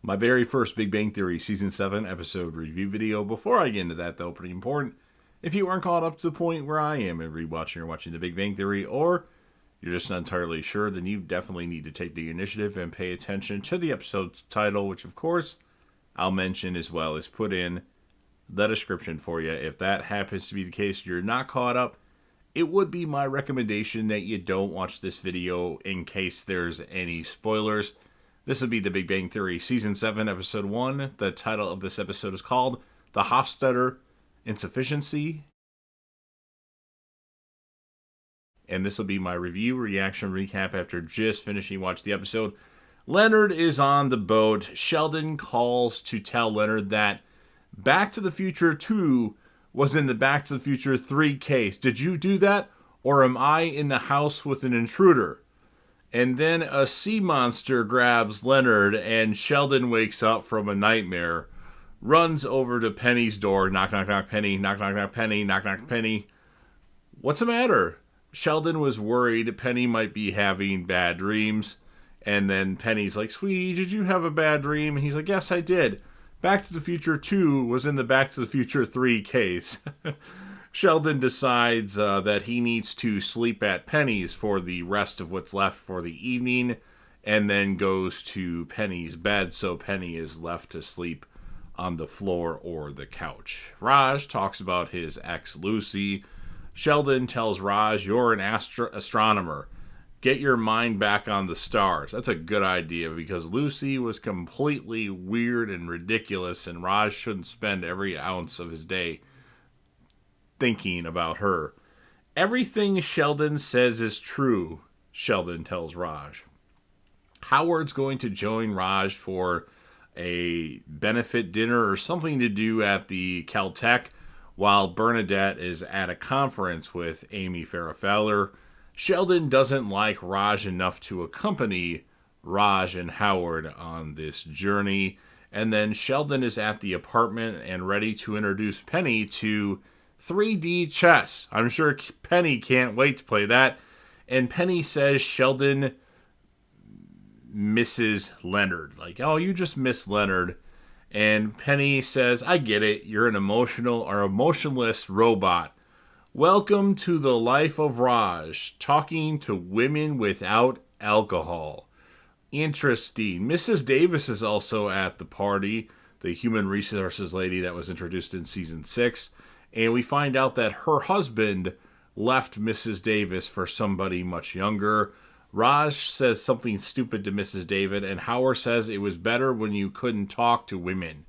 My very first Big Bang Theory Season 7 episode review video. Before I get into that, though, pretty important, if you aren't caught up to the point where I am in rewatching or watching The Big Bang Theory, or you're just not entirely sure, then you definitely need to take the initiative and pay attention to the episode's title, which, of course, I'll mention as well as put in the description for you. If that happens to be the case, you're not caught up, it would be my recommendation that you don't watch this video in case there's any spoilers. This would be The Big Bang Theory Season 7, Episode 1. The title of this episode is called The Hofstadter Insufficiency. And this will be my review, reaction, recap after just finishing watching the episode. Leonard is on the boat. Sheldon calls to tell Leonard that Back to the Future 2 was in the Back to the Future 3 case. Did you do that? Or am I in the house with an intruder? And then a sea monster grabs Leonard, and Sheldon wakes up from a nightmare, runs over to Penny's door, knock, knock, knock, Penny, knock, knock, knock, Penny, knock, knock, Penny. What's the matter? Sheldon was worried Penny might be having bad dreams, and then Penny's like, sweetie, did you have a bad dream? And he's like, yes, I did. Back to the Future 2 was in the Back to the Future 3 case. Sheldon decides that he needs to sleep at Penny's for the rest of what's left for the evening, and then goes to Penny's bed, so Penny is left to sleep on the floor or the couch. Raj talks about his ex Lucy. Sheldon tells Raj, you're an astronomer. Get your mind back on the stars. That's a good idea, because Lucy was completely weird and ridiculous, and Raj shouldn't spend every ounce of his day thinking about her. Everything Sheldon says is true, Sheldon tells Raj. Howard's going to join Raj for a benefit dinner or something to do at the Caltech, while Bernadette is at a conference with Amy Farrah Fowler. Sheldon doesn't like Raj enough to accompany Raj and Howard on this journey. And then Sheldon is at the apartment and ready to introduce Penny to 3D chess. I'm sure Penny can't wait to play that. And Penny says Sheldon misses Leonard. Like, oh, you just miss Leonard. And Penny says, I get it. You're an emotional or emotionless robot. Welcome to the life of Raj, talking to women without alcohol. Interesting. Mrs. Davis is also at the party, the human resources lady that was introduced in Season 6. And we find out that her husband left Mrs. Davis for somebody much younger. Raj says something stupid to Mrs. Davis, and Howard says it was better when you couldn't talk to women.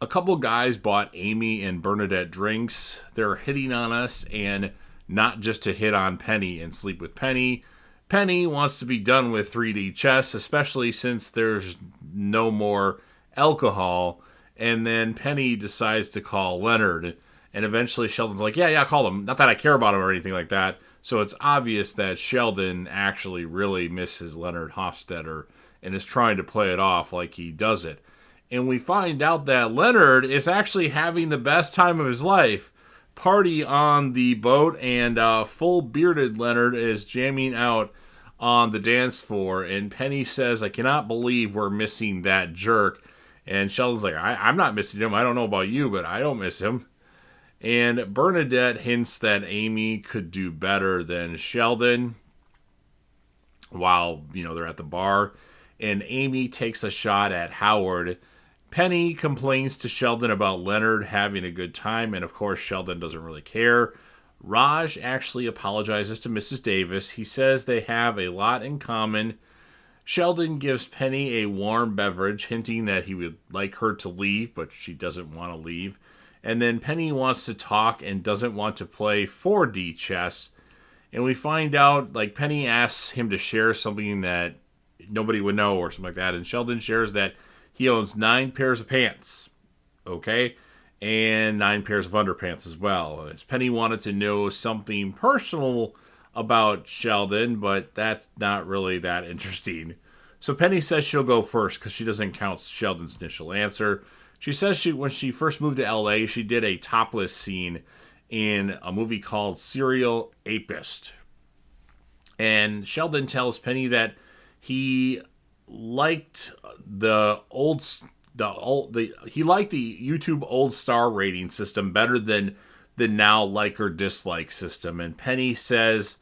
A couple guys bought Amy and Bernadette drinks. They're hitting on us, and not just to hit on Penny and sleep with Penny. Penny wants to be done with 3D chess, especially since there's no more alcohol. And then Penny decides to call Leonard. And eventually Sheldon's like, yeah, call him. Not that I care about him or anything like that. So it's obvious that Sheldon actually really misses Leonard Hofstadter and is trying to play it off like he does it. And we find out that Leonard is actually having the best time of his life. Party on the boat, and full bearded Leonard is jamming out on the dance floor. And Penny says, I cannot believe we're missing that jerk. And Sheldon's like, I'm not missing him. I don't know about you, but I don't miss him. And Bernadette hints that Amy could do better than Sheldon while, they're at the bar. And Amy takes a shot at Howard. Penny complains to Sheldon about Leonard having a good time, and of course Sheldon doesn't really care. Raj actually apologizes to Mrs. Davis. He says they have a lot in common. Sheldon gives Penny a warm beverage, hinting that he would like her to leave, but she doesn't want to leave. And then Penny wants to talk and doesn't want to play 4D chess. And we find out, Penny asks him to share something that nobody would know or something like that. And Sheldon shares that he owns 9 pairs of pants, okay? And 9 pairs of underpants as well. As Penny wanted to know something personal about Sheldon, but that's not really that interesting. So Penny says she'll go first because she doesn't count Sheldon's initial answer. She says when she first moved to LA, she did a topless scene in a movie called Serial Apist. And Sheldon tells Penny that he liked he liked the YouTube old star rating system better than the now like or dislike system. And Penny says,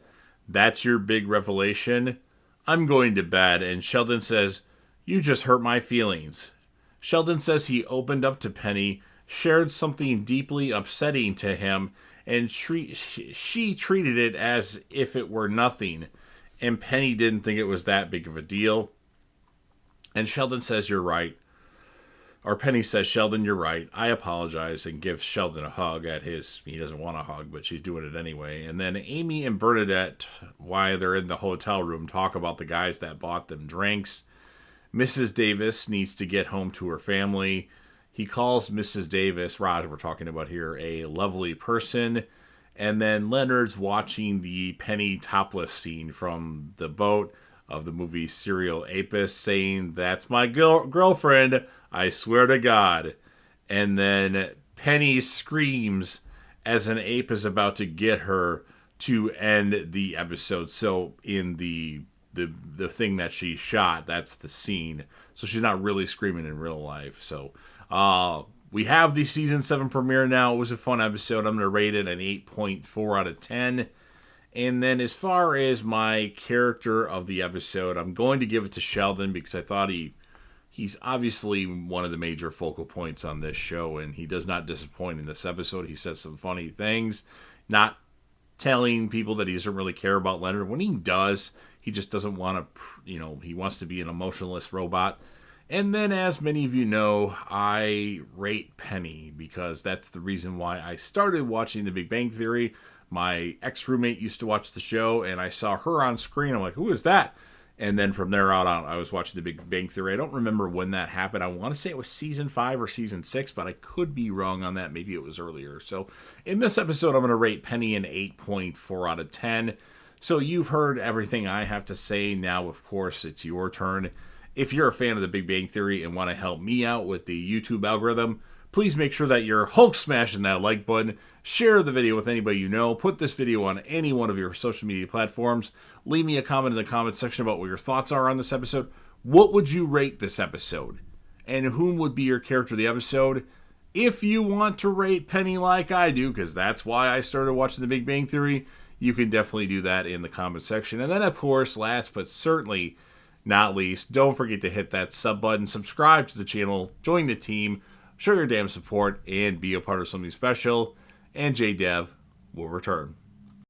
"That's your big revelation? I'm going to bed." And Sheldon says, "You just hurt my feelings." Sheldon says he opened up to Penny, shared something deeply upsetting to him, and she treated it as if it were nothing. And Penny didn't think it was that big of a deal. And Sheldon says, "You're right." Or Penny says, "Sheldon, you're right. I apologize," and gives Sheldon a hug he doesn't want a hug, but she's doing it anyway. And then Amy and Bernadette, while they're in the hotel room, talk about the guys that bought them drinks. Mrs. Davis needs to get home to her family. He calls Mrs. Davis, Raj, we're talking about here, a lovely person. And then Leonard's watching the Penny topless scene from the boat of the movie Serial Apis, saying, "That's my girlfriend, I swear to God." And then Penny screams as an ape is about to get her to end the episode. So in the thing that she shot, that's the scene. So she's not really screaming in real life. So we have the season 7 premiere now. It was a fun episode. I'm going to rate it an 8.4 out of 10. And then as far as my character of the episode, I'm going to give it to Sheldon because I thought he's obviously one of the major focal points on this show, and he does not disappoint in this episode. He says some funny things, not telling people that he doesn't really care about Leonard. When he does, he just doesn't want to, he wants to be an emotionless robot. And then, as many of you know, I rate Penny because that's the reason why I started watching The Big Bang Theory. My ex-roommate used to watch the show, and I saw her on screen. I'm like, who is that? And then from there on, I was watching The Big Bang Theory. I don't remember when that happened. I want to say it was season 5 or season 6, but I could be wrong on that. Maybe it was earlier. So in this episode, I'm going to rate Penny an 8.4 out of 10. So you've heard everything I have to say. Now, of course, it's your turn. If you're a fan of The Big Bang Theory and want to help me out with the YouTube algorithm, please make sure that you're Hulk smashing that like button. Share the video with anybody you know. Put this video on any one of your social media platforms. Leave me a comment in the comment section about what your thoughts are on this episode. What would you rate this episode? And whom would be your character of the episode? If you want to rate Penny like I do, because that's why I started watching The Big Bang Theory, you can definitely do that in the comment section. And then, of course, last but certainly not least, don't forget to hit that sub button, subscribe to the channel, join the team, show your damn support, and be a part of something special. And JDev will return.